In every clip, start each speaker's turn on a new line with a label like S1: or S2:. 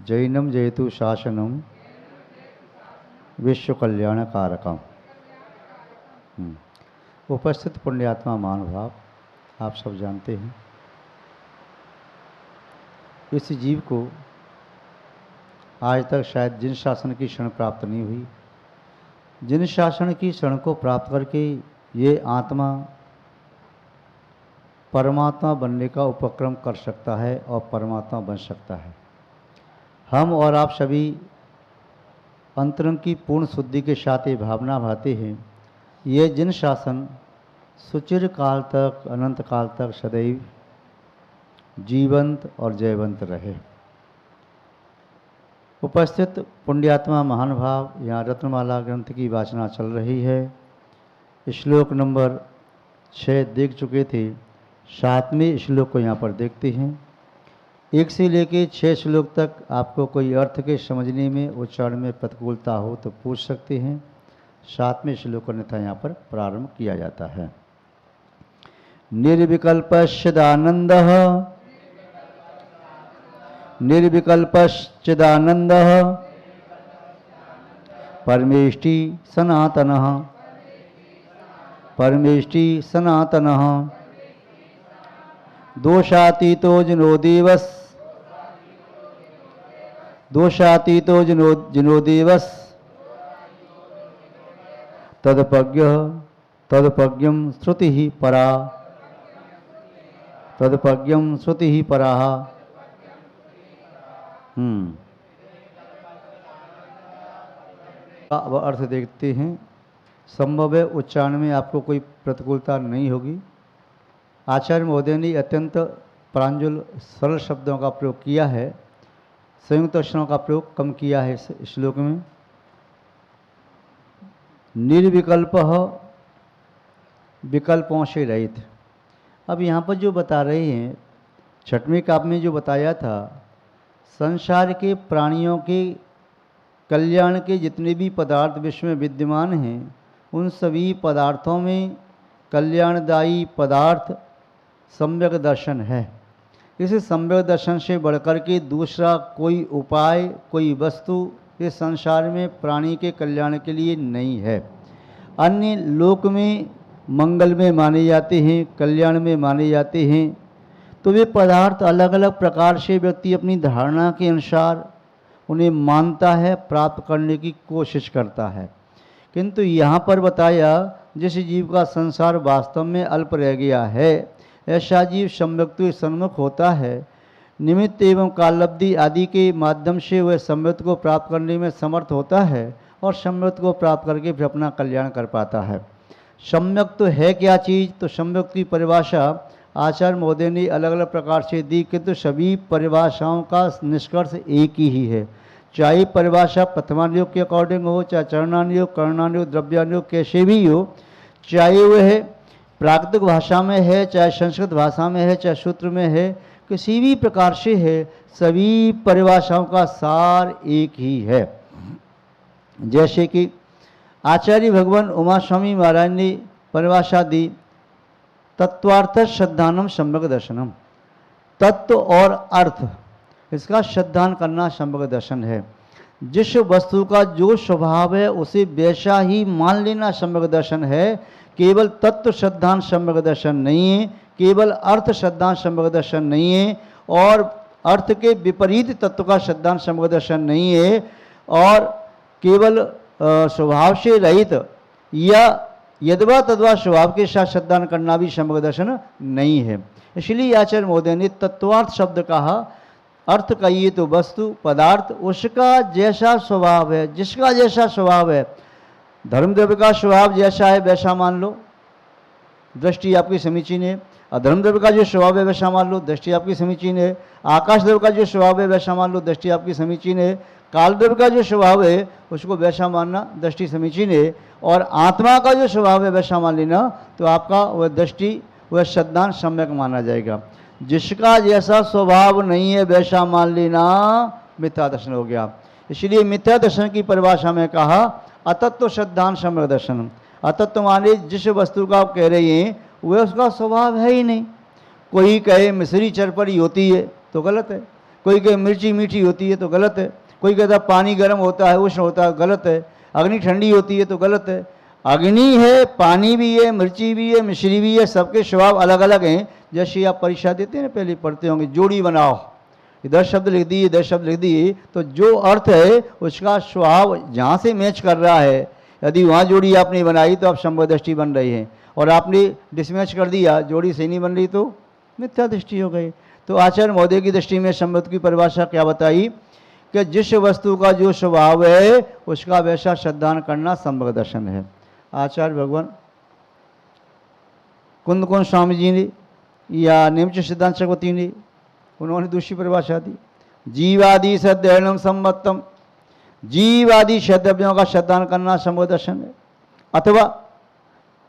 S1: जैनम जयतु शासनम विश्व कल्याण कारकम। उपस्थित पुण्यात्मा महानुभाव, आप सब जानते हैं इस जीव को आज तक शायद जिन शासन की क्षण प्राप्त नहीं हुई, जिन शासन की क्षण को प्राप्त करके ये आत्मा परमात्मा बनने का उपक्रम कर सकता है और परमात्मा बन सकता है। हम और आप सभी अंतरंग की पूर्ण शुद्धि के साथ ये भावना भाते हैं, ये जिन शासन सुचिर काल तक, अनंत काल तक सदैव जीवंत और जयवंत रहे। उपस्थित पुण्यात्मा महानुभाव, यहाँ रत्नमाला ग्रंथ की वाचना चल रही है। श्लोक नंबर 6 देख चुके थे, 7वें श्लोक को यहाँ पर देखते हैं। 1 से लेकर 6 श्लोक तक आपको कोई अर्थ के समझने में, उच्चारण में प्रतिकूलता हो तो पूछ सकते हैं। 7वें श्लोक को अन्यथा यहाँ पर प्रारंभ किया जाता है। निर्विकल्पश्चिदानंदः निर्विकल्पश्चिदानंदः परमेष्टि सनातनः परमेष्टि सनातनः दोषातीतो जिनो देवस् दोषातीतो जिनो देवस् तदपज्ञः तदपज्ञं श्रुतिः परा तदपज्ञं श्रुतिः पराः। अब अर्थ देखते हैं। संभव है उच्चारण में आपको कोई प्रतिकूलता नहीं होगी। आचार्य महोदय ने अत्यंत प्रांजल सरल शब्दों का प्रयोग किया है, संयुक्त अक्षरों का प्रयोग कम किया है इस श्लोक में। निर्विकल्प, विकल्पों से रहित। अब यहाँ पर जो बता रहे हैं, 6वें काव्य में जो बताया था, संसार के प्राणियों के कल्याण के जितने भी पदार्थ विश्व में विद्यमान हैं, उन सभी पदार्थों में कल्याणदायी पदार्थ सम्यक दर्शन है। इस सम्यक दर्शन से बढ़कर के दूसरा कोई उपाय, कोई वस्तु इस संसार में प्राणी के कल्याण के लिए नहीं है। अन्य लोक में मंगल में माने जाते हैं, कल्याण में माने जाते हैं, तो वे पदार्थ अलग अलग प्रकार से व्यक्ति अपनी धारणा के अनुसार उन्हें मानता है, प्राप्त करने की कोशिश करता है। किंतु यहाँ पर बताया, जिस जीव का संसार वास्तव में अल्प रह गया है, ऐसा जीव सम्यक्त्व सन्मुख होता है। निमित्त एवं कालब्धि आदि के माध्यम से वह सम्यक्त्व को प्राप्त करने में समर्थ होता है और सम्यक्त्व को प्राप्त करके फिर अपना कल्याण कर पाता है। सम्यक्त्व है क्या चीज़? तो सम्यक्त्व की परिभाषा आचार्य महोदय ने अलग अलग प्रकार से दी, किंतु सभी परिभाषाओं का निष्कर्ष एक ही है। चाहे परिभाषा प्रथमानुयोग के अकॉर्डिंग हो, चाहे चरणानुयोग, कर्णानुयोग, द्रव्यानुयोग, कैसे भी हो, चाहे वह प्राकृतिक भाषा में है, चाहे संस्कृत भाषा में है, चाहे सूत्र में है, किसी भी प्रकार से है, सभी परिभाषाओं का सार एक ही है। जैसे कि आचार्य भगवान उमा स्वामी महाराज ने परिभाषा दी, तत्वार्थ श्रद्धानम सम्यक दर्शनम। तत्व और अर्थ, इसका श्रद्धान करना सम्यक दर्शन है। जिस वस्तु का जो स्वभाव है उसे वैसा ही मान लेना सम्यक दर्शन है। केवल तत्व श्रद्धान सम्यक दर्शन नहीं है, केवल अर्थ श्रद्धान सम्यक दर्शन नहीं है, और अर्थ के विपरीत तत्व का श्रद्धान सम्यक दर्शन नहीं है, और केवल स्वभाव से रहित या यद्वा तद्वा स्वभाव के साथ श्रद्धान करना भी सम्यक दर्शन नहीं है। इसलिए आचार्य महोदय ने तत्वार्थ शब्द कहा। अर्थ कहिए तो वस्तु, पदार्थ, उसका जैसा स्वभाव है, जिसका जैसा स्वभाव है। धर्मद्रव्य का स्वभाव जैसा है वैसा मान लो, दृष्टि आपकी समीचीन है। अधर्म द्रव्य का जो स्वभाव है वैसा मान लो, दृष्टि आपकी समीचीन है। आकाश द्रव्य का जो स्वभाव है वैसा मान लो, दृष्टि आपकी समीचीन है। काल द्रव्य का जो स्वभाव है उसको वैसा मानना, दृष्टि समीचीन है। और आत्मा का जो स्वभाव है वैसा मान लेना, तो आपका वह दृष्टि, वह श्रद्धान सम्यक माना जाएगा। जिसका जैसा स्वभाव नहीं है वैसा मान लेना मिथ्या दर्शन हो गया। इसलिए मिथ्या दर्शन की परिभाषा में कहा अतत्व श्रद्धान सम्यक दर्शन। अतत्व माने जिस वस्तु का आप कह रहे हैं वह उसका स्वभाव है ही नहीं। कोई कहे मिश्री चरपरी होती है तो गलत है, कोई कहे मिर्ची मीठी होती है तो गलत है, कोई कहता पानी गर्म होता है, उष्ण होता है, गलत है। अग्नि ठंडी होती है तो गलत है। अग्नि है, पानी भी है, मिर्ची भी है, मिश्री भी है, सबके स्वभाव अलग अलग हैं। जैसे आप परीक्षा देते हैं ना, पहले पढ़ते होंगे, जोड़ी बनाओ, इधर शब्द लिख दिए, इधर शब्द लिख दिए, तो जो अर्थ है उसका स्वभाव जहाँ से मैच कर रहा है, यदि वहाँ जोड़ी आपने बनाई तो आप संभव दृष्टि बन रही है, और आपने डिसमैच कर दिया, जोड़ी सही नहीं बन रही तो मिथ्या दृष्टि हो गई। तो आचार्य महोदय की दृष्टि में संबंध की परिभाषा क्या बताई कि जिस वस्तु का जो स्वभाव है उसका वैसा श्रद्धान करना संभव दर्शन है। आचार्य भगवान कुंद स्वामी जी ने या निम्च सिद्धांत चक्रवर्ती ने, उन्होंने दूसरी परिभाषा दी, जीवादि सद्ययनम सम्मतम, जीवादि सद्यव्यों का श्रद्धान करना संभव दर्शन है। अथवा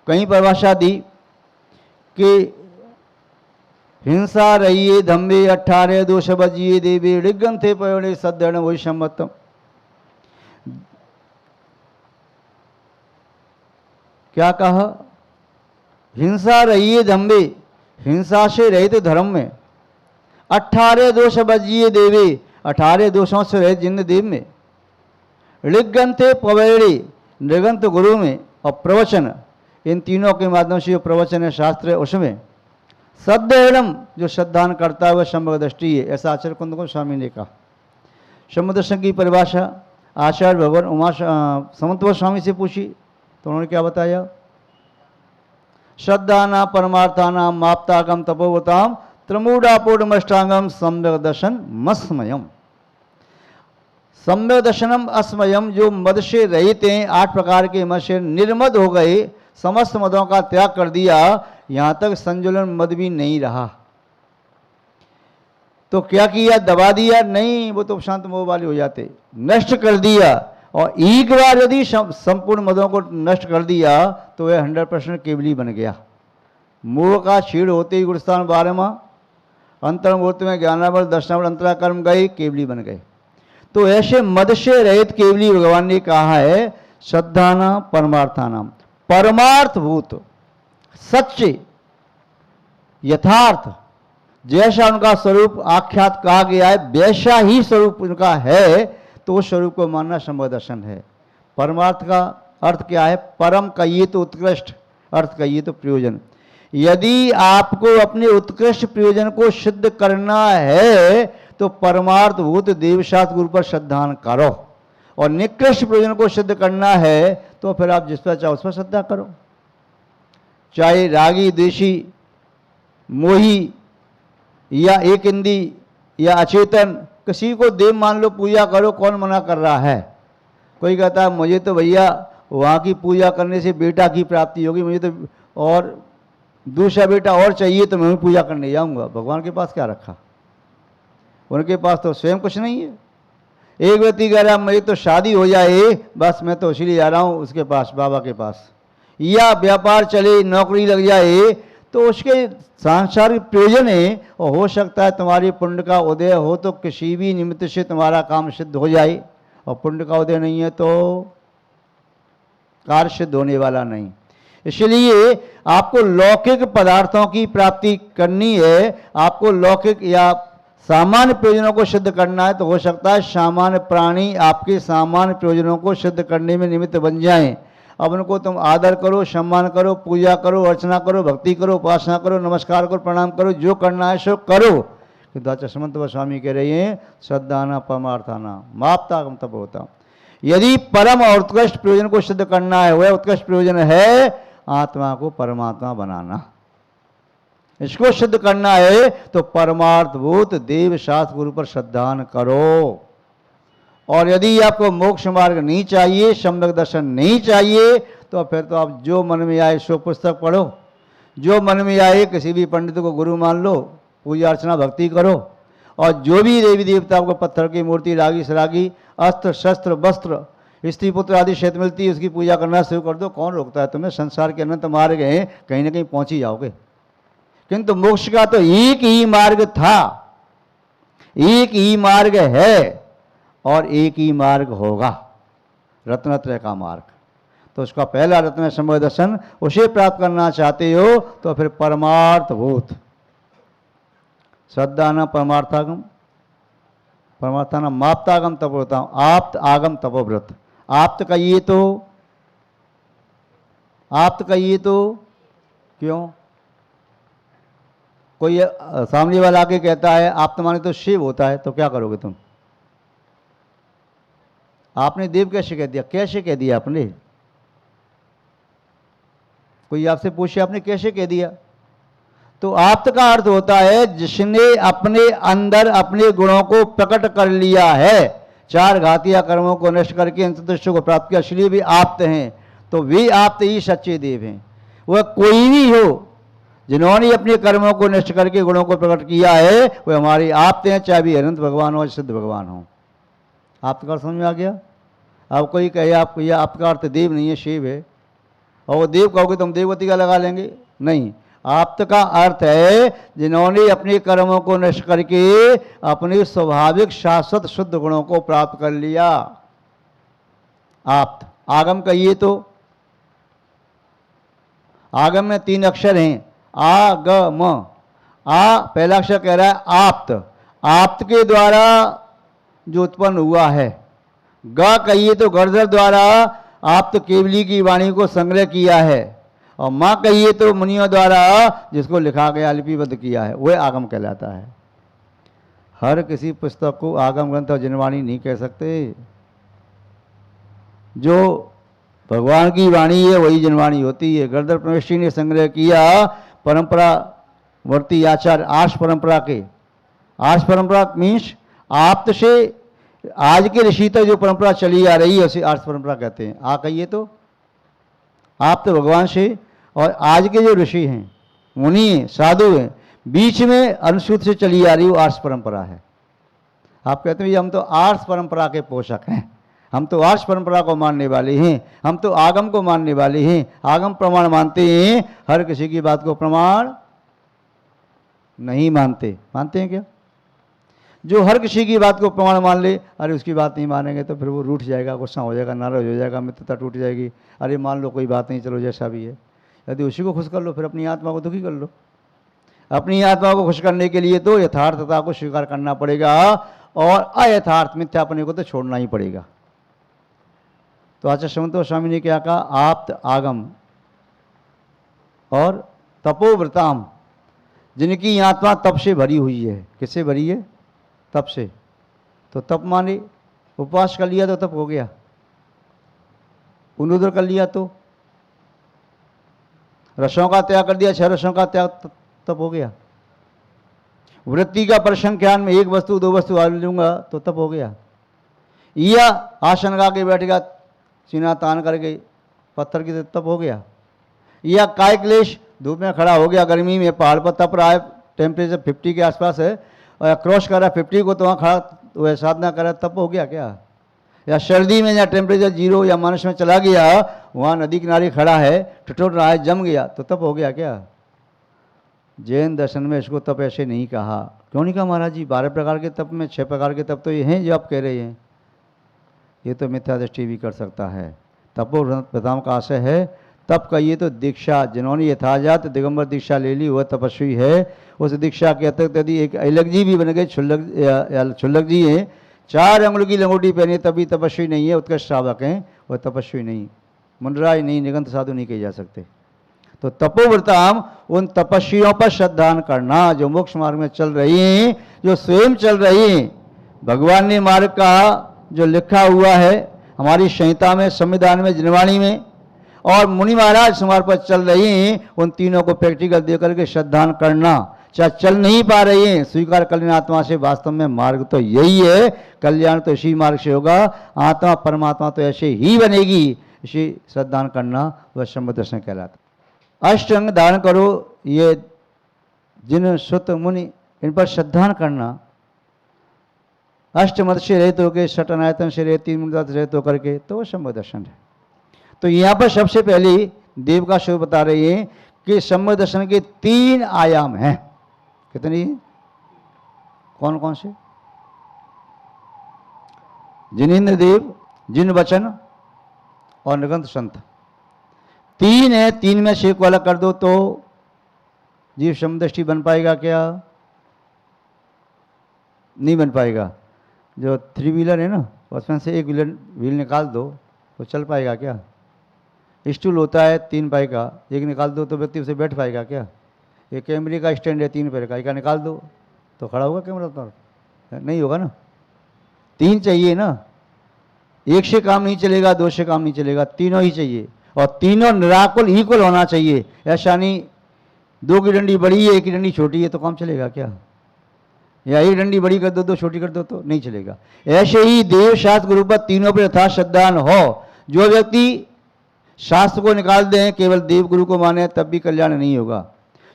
S1: कहीं परिभाषा दी कि हिंसा रहिए धम्बे 18 दोष बजिए देवे ऋग्गन थे पयोड़े सद्यण वही सम्मतम। क्या कहा? हिंसा रहिए धम्बे, हिंसा से रहित धर्म में, 18 दोष बजिए देवे, 18 दोषों से रहित जिन देव में, ऋग्गंथ पवेड़ी, नृगंथ गुरु में, और प्रवचन, इन तीनों के माध्यम से जो प्रवचन है शास्त्र है उसमें, सद्ययनम जो श्रद्धान करता है वह संभव दृष्टि है, ऐसा आचार्य कुंद स्वामी ने कहा। संभव दर्शन की परिभाषा आचार्य भगवान उमा समंतव स्वामी से पूछी तो उन्होंने क्या बताया? श्रद्धाना परमार्थानाम माप्तागम तपोवताम त्रमूढ़ापूर्णमष्टांगम सम्यक दर्शन मस्मयम। सम्यक दर्शनम अस्मयम, जो मद से रहित हैं, 8 प्रकार के मद से निर्मद हो गए, समस्त मदों का त्याग कर दिया, यहां तक संजुलन मद भी नहीं रहा। तो क्या किया? दबा दिया? नहीं, वो तो शांत मोह वाले हो जाते, नष्ट कर दिया। और एक बार यदि संपूर्ण मदों को नष्ट कर दिया तो वह 100% केवली बन गया। मोह का क्षीण होते ही गुणस्थान 12वां, अंतर्मूर्त में ज्ञानावर दर्शनावर अंतराकर्म गए, केवली बन गए। तो ऐसे मद से रहित केवली भगवान ने कहा है श्रद्धाना परमार्थानाम, परमार्थभूत सच्चे यथार्थ जैसा उनका स्वरूप आख्यात कहा गया है वैसा ही स्वरूप उनका है, तो उस स्वरूप को मानना संभव दर्शन है। परमार्थ का अर्थ क्या है? परम कहिए तो उत्कृष्ट, अर्थ कहिए तो प्रयोजन। यदि आपको अपने उत्कृष्ट प्रयोजन को सिद्ध करना है तो परमार्थभूत देवशास्त्र गुरु पर श्रद्धान करो, और निकृष्ट प्रयोजन को सिद्ध करना है तो फिर आप जिस पर चाहो उस पर श्रद्धा करो। चाहे रागी, द्वेषी, मोही या एक इंदी या अचेतन, किसी को देव मान लो, पूजा करो, कौन मना कर रहा है? कोई कहता है मुझे तो भैया वहाँ की पूजा करने से बेटा की प्राप्ति होगी, मुझे तो और दूसरा बेटा और चाहिए तो मैं भी पूजा करने जाऊँगा। भगवान के पास क्या रखा? उनके पास तो स्वयं कुछ नहीं है। एक व्यक्ति कह रहा है मेरी तो शादी हो जाए बस, मैं तो इसीलिए जा रहा हूँ उसके पास, बाबा के पास, या व्यापार चले, नौकरी लग जाए, तो उसके सांसारिक प्रयोजन है, और हो सकता है तुम्हारी पुण्य का उदय हो तो किसी भी निमित्त से तुम्हारा काम सिद्ध हो जाए, और पुण्य का उदय नहीं है तो कार्य सिद्ध होने वाला नहीं। इसलिए आपको लौकिक पदार्थों की प्राप्ति करनी है, आपको लौकिक या सामान्य प्रयोजनों को सिद्ध करना है, तो हो सकता है सामान्य प्राणी आपके सामान्य प्रयोजनों को सिद्ध करने में निमित्त बन जाएं। अब उनको तुम आदर करो, सम्मान करो, पूजा करो, अर्चना करो, भक्ति करो, उपासना करो, नमस्कार करो, प्रणाम करो, जो करना है सो करो। किंतु आचार्य समंत स्वामी कह रहे हैं श्रद्धाना परमार्थाना माप्तागम तपोवताम। यदि परम और उत्कृष्ट प्रयोजन को सिद्ध करना है, वह उत्कृष्ट प्रयोजन है आत्मा को परमात्मा बनाना। इसको सिद्ध करना है तो परमार्थभूत देव शास्त्र गुरु पर श्रद्धान करो। और यदि आपको मोक्ष मार्ग नहीं चाहिए, सम्यक दर्शन नहीं चाहिए, तो फिर तो आप जो मन में आए सो पुस्तक पढ़ो, जो मन में आए किसी भी पंडित को गुरु मान लो, पूजा अर्चना भक्ति करो, और जो भी देवी देवता को पत्थर की मूर्ति, रागी सरागी, अस्त्र शस्त्र वस्त्र, स्त्री पुत्र आदि क्षेत्र मिलती है, उसकी पूजा करना शुरू कर दो। कौन रोकता है तुम्हें? संसार के अनंत मार्ग हैं, कहीं ना कहीं पहुंच ही जाओगे। किंतु मोक्ष का तो एक ही मार्ग था, एक ही मार्ग है, और एक ही मार्ग होगा, रत्नत्रय का मार्ग। तो उसका पहला रत्न है संभव दर्शन। उसे प्राप्त करना चाहते हो तो फिर परमार्थभूत श्रद्धा न परमार्थागम, परमार्थानाम आप्तागम तपोव्रताम, आप्त आगम तपोव्रत। आप्त कहिए तो, आप्त कहिए तो क्यों? कोई सामने वाला आके कहता है आप्त माने तो शिव होता है, तो क्या करोगे तुम? आपने देव कैसे कह दिया? कैसे कह दिया आपने? कोई आपसे पूछे आपने कैसे कह दिया? तो आप्त का अर्थ होता है जिसने अपने अंदर अपने गुणों को प्रकट कर लिया है, चार घातिया कर्मों को नष्ट करके अंतर्दृष्टि को प्राप्त किया, इसलिए भी आप्त हैं। तो वे आप्त ही सच्चे देव हैं। वह कोई भी हो जिन्होंने अपने कर्मों को नष्ट करके गुणों को प्रकट किया है, वह हमारे आप्त हैं, चाहे भी अनंत भगवान हो, सिद्ध भगवान हो। आप्त का समझ में आ गया? अब कोई कहे आप यह आपका अर्थ देव नहीं है, शिव है, और वो देव कहोगे तो हम देववती का लगा लेंगे? नहीं, आप्त का अर्थ है जिन्होंने अपने कर्मों को नष्ट करके अपने स्वाभाविक शाश्वत शुद्ध गुणों को प्राप्त कर लिया। आप्त। आगम कहिए तो, आगम में 3 अक्षर हैं, आगम। आ पहला अक्षर कह रहा है आप्त, आप्त के द्वारा जो उत्पन्न हुआ है। ग कहिए तो गर्दर द्वारा आप्त केवली की वाणी को संग्रह किया है। और माँ कहिए तो मुनियों द्वारा जिसको लिखा गया, लिपिबद्ध किया है, वह आगम कहलाता है। हर किसी पुस्तक को आगम ग्रंथ और जिनवाणी नहीं कह सकते। जो भगवान की वाणी है वही जिनवाणी होती है। गर्दर प्रवेशी ने संग्रह किया परंपरा वर्ती आचार्य आर्ष परंपरा के। आर्ष परंपरा मीन्स आप्त से आज के ऋषि तक जो परंपरा चली आ रही है उसे आर्ष परंपरा कहते हैं। आ कहिए तो आप्त भगवान से, और आज के जो ऋषि हैं, मुनि हैं, साधु हैं, बीच में अनुसूत से चली आ रही वो आर्ष परंपरा है। आप कहते हैं हम तो आर्ष परंपरा के पोषक हैं, हम तो आर्ष परंपरा को मानने वाले हैं, हम तो आगम को मानने वाले हैं, आगम प्रमाण मानते हैं, हर किसी की बात को प्रमाण नहीं मानते। मानते हैं क्या? जो हर किसी की बात को प्रमाण मान ले, अरे उसकी बात नहीं मानेंगे तो फिर वो रूठ जाएगा, गुस्सा हो जाएगा, नाराज हो जाएगा, मित्रता टूट जाएगी। अरे मान लो कोई बात नहीं, चलो जैसा भी है। यदि उसी को खुश कर लो फिर अपनी आत्मा को दुखी कर लो। अपनी आत्मा को खुश करने के लिए तो यथार्थता को स्वीकार करना पड़ेगा और अयथार्थ मिथ्यापने को तो छोड़ना ही पड़ेगा। तो आचार्य समन्त स्वामी ने क्या कहा? आप्त आगम और तपोव्रताम, जिनकी आत्मा तप से भरी हुई है। किससे भरी है? तप से। तो तप माने उपवास कर लिया तो तप हो गया, पुनरुद्र कर लिया तो, रसों का त्याग कर दिया, 6 रसों का त्याग, तप हो गया। वृत्ति का परिसंख्यान में 1 वस्तु 2 वस्तु आ लूंगा तो तप हो गया। या आसन गा के बैठ गया, सीना तान करके पत्थर की तप हो गया। या काय क्लेश, धूप में खड़ा हो गया गर्मी में, पहाड़ पर तप रहा है, टेम्परेचर 50 के आसपास है और क्रॉस कर रहा है 50 को, तो वहाँ खड़ा वह साधना कर रहा है, तप हो गया क्या? या सर्दी में या टेम्परेचर 0 या माइनस में चला गया, वहाँ नदी किनारे खड़ा है, ठिठुर रहा है, जम गया, तो तप हो गया क्या? जैन दर्शन में इसको तप ऐसे नहीं कहा। क्यों नहीं कहा महाराज जी? 12 प्रकार के तप में 6 प्रकार के तप तो ये हैं जो आप कह रहे हैं। ये तो मिथ्या दृष्टि भी कर सकता है। तपोव्रताम का आशय है तप का। ये तो दीक्षा, जिन्होंने यथाजात दिगंबर दीक्षा ले ली वह तपस्वी है। उस दीक्षा के अतिरिक्त यदि एक अलग जी भी बन गए, छुल्लक जी हैं, 4 अंगुल की लंगोटी पहने तभी तपस्वी नहीं है, उत्कृष्ट श्रावक हैं, वह तपस्वी नहीं, मुंडराय नहीं, निगंत साधु नहीं कहे जा सकते। तो तपोव्रताम उन तपस्वियों पर श्रद्धान करना जो मोक्ष मार्ग में चल रही हैं, जो स्वयं चल रही हैं। भगवान ने मार्ग का जो लिखा हुआ है हमारी संहिता में, संविधान में, जिनवाणी में, और मुनि महाराज समार पर चल रही हैं, उन तीनों को प्रैक्टिकल देकर के श्रद्धान करना। चाहे चल नहीं पा रही हैं, स्वीकार कर लेना आत्मा से, वास्तव में मार्ग तो यही है, कल्याण तो इसी मार्ग से होगा, आत्मा परमात्मा तो ऐसे ही बनेगी, इसी श्रद्धान करना वह शंभु दर्शन कहलाता। अष्टांग धारण करो, ये जिन सुत मुनि, इन पर श्रद्धान करना। अष्टमत से रहित होकर, षटनायतन से रहित, 3 मुद्रा से रहित होकर के, तो वह शंभु दर्शन है। तो यहाँ पर सबसे पहले देव का स्वरूप बता रही है कि शंभु दर्शन के 3 आयाम हैं। कितनी? कौन कौन से? जिनेन्द्र देव, जिन वचन और निगंत संत, 3 है। 3 में से को अलग कर दो तो जीव शंभु दृष्टि बन पाएगा क्या? नहीं बन पाएगा। जो 3 व्हीलर है ना, उसमें से एक व्हील निकाल दो तो चल पाएगा क्या? स्टूल होता है 3 पाई का, एक निकाल दो तो व्यक्ति उसे बैठ पाएगा क्या? एक कैमरे का स्टैंड है 3 पैर का, एक निकाल दो तो खड़ा होगा कैमरा पर? नहीं होगा ना। 3 चाहिए ना, एक से काम नहीं चलेगा, 2 से काम नहीं चलेगा, तीनों ही चाहिए और तीनों निराकुल इक्वल होना चाहिए। ऐसा नहीं 2 की डंडी बड़ी है 1 की डंडी छोटी है तो काम चलेगा क्या? या 1 डंडी बड़ी कर दो 2 छोटी कर दो तो नहीं चलेगा। ऐसे ही देव शास्त्र गुरु पर तीनों पर यथार्थ श्रद्धा हो। जो व्यक्ति शास्त्र को निकाल दें, केवल देव गुरु को माने, तब भी कल्याण नहीं होगा।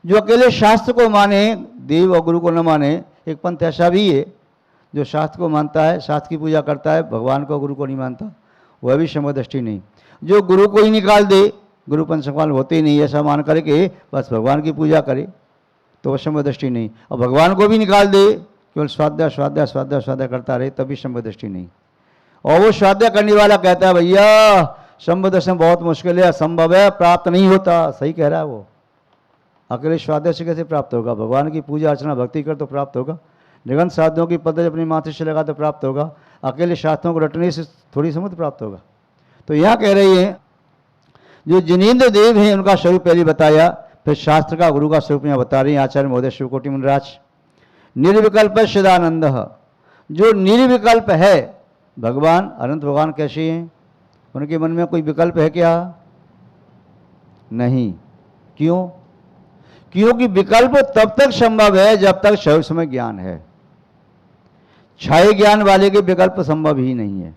S1: जो अकेले शास्त्र को माने, देव और गुरु को न माने, एक पंथ ऐसा भी है जो शास्त्र को मानता है, शास्त्र की पूजा करता है, भगवान को गुरु को नहीं मानता, वह भी समदृष्टि नहीं। जो गुरु को ही निकाल दे, गुरु पंचकपाल होते ही नहीं ऐसा मान करके बस भगवान की पूजा करे तो वह समदृष्टि नहीं। और भगवान को भी निकाल दे, केवल स्वाध्याय स्वाध्याय स्वाध्याय स्वाध्याय करता रहे, तभी समदृष्टि नहीं। और वो स्वाध्याय करने वाला कहता है भैया समदर्शन बहुत मुश्किल है, असंभव है, प्राप्त नहीं होता। सही कह रहा है वो। अकेले स्वाध्याय से कैसे प्राप्त होगा? भगवान की पूजा अर्चना भक्ति कर तो प्राप्त होगा। निगंत साधुओं की पद्धति अपनी माथे से लगा तो प्राप्त होगा। अकेले शास्त्रों को रटने से थोड़ी समझ प्राप्त होगा। तो यहाँ कह रही है जो जिनेन्द्र देव हैं उनका स्वरूप पहले बताया, फिर शास्त्र का गुरु का स्वरूप यहाँ बता रही हैं आचार्य महोदय शिवकोटि मुनिराज। निर्विकल्प सदानंद, जो निर्विकल्प है भगवान, अनंत भगवान कैसे हैं? उनके मन में कोई विकल्प है क्या? नहीं। क्यों? क्योंकि विकल्प तब तक संभव है जब तक स्वरूप समय ज्ञान है। क्षय ज्ञान वाले के विकल्प संभव ही नहीं है।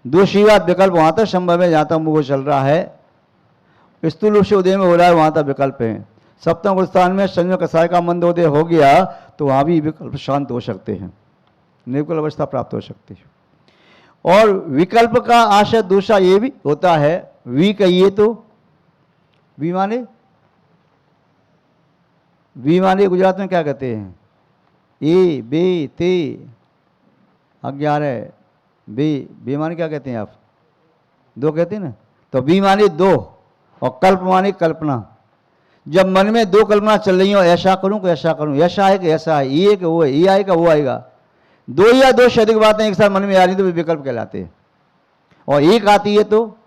S1: दूसरी बात, विकल्प वहां तक संभव है जहां तक मुंह चल रहा है, स्थूल रूप से उदय में हो रहा है, वहां तक विकल्प है। सप्तम स्थान में संयोग कसाय का मंदोदय हो गया तो वहां भी विकल्प शांत हो सकते हैं, निर्विकल्प अवस्था प्राप्त हो सकती है। और विकल्प का आशय दूसरा ये भी होता है, वी कहिए तो वी माने गुजरात में क्या कहते हैं? ए बे ते 11 बे माने क्या कहते हैं आप? 2 कहते हैं ना। तो बी माने 2 और कल्प माने कल्पना। जब मन में 2 कल्पना चल रही हो, ऐसा करूं कि ऐसा करूं, ऐसा है कि ऐसा है, ये कि वो है, ये आएगा वो आएगा, 2 या 2 से अधिक बातें एक साथ मन में आ रही तो वे विकल्प कहलाते हैं। और एक आती है तो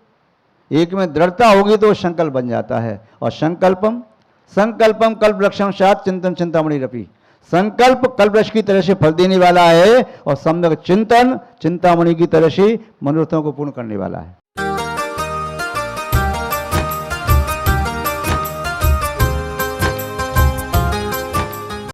S1: एक में दृढ़ता होगी तो संकल्प बन जाता है। और संकल्पम कल्प लक्ष्यम सात चिंतन चिंतामणि रपी। संकल्प कल्पवृक्ष की तरह से फल देने वाला है और सम्यक चिंतन चिंतामणि की तरह से मनोरथों को पूर्ण करने वाला है।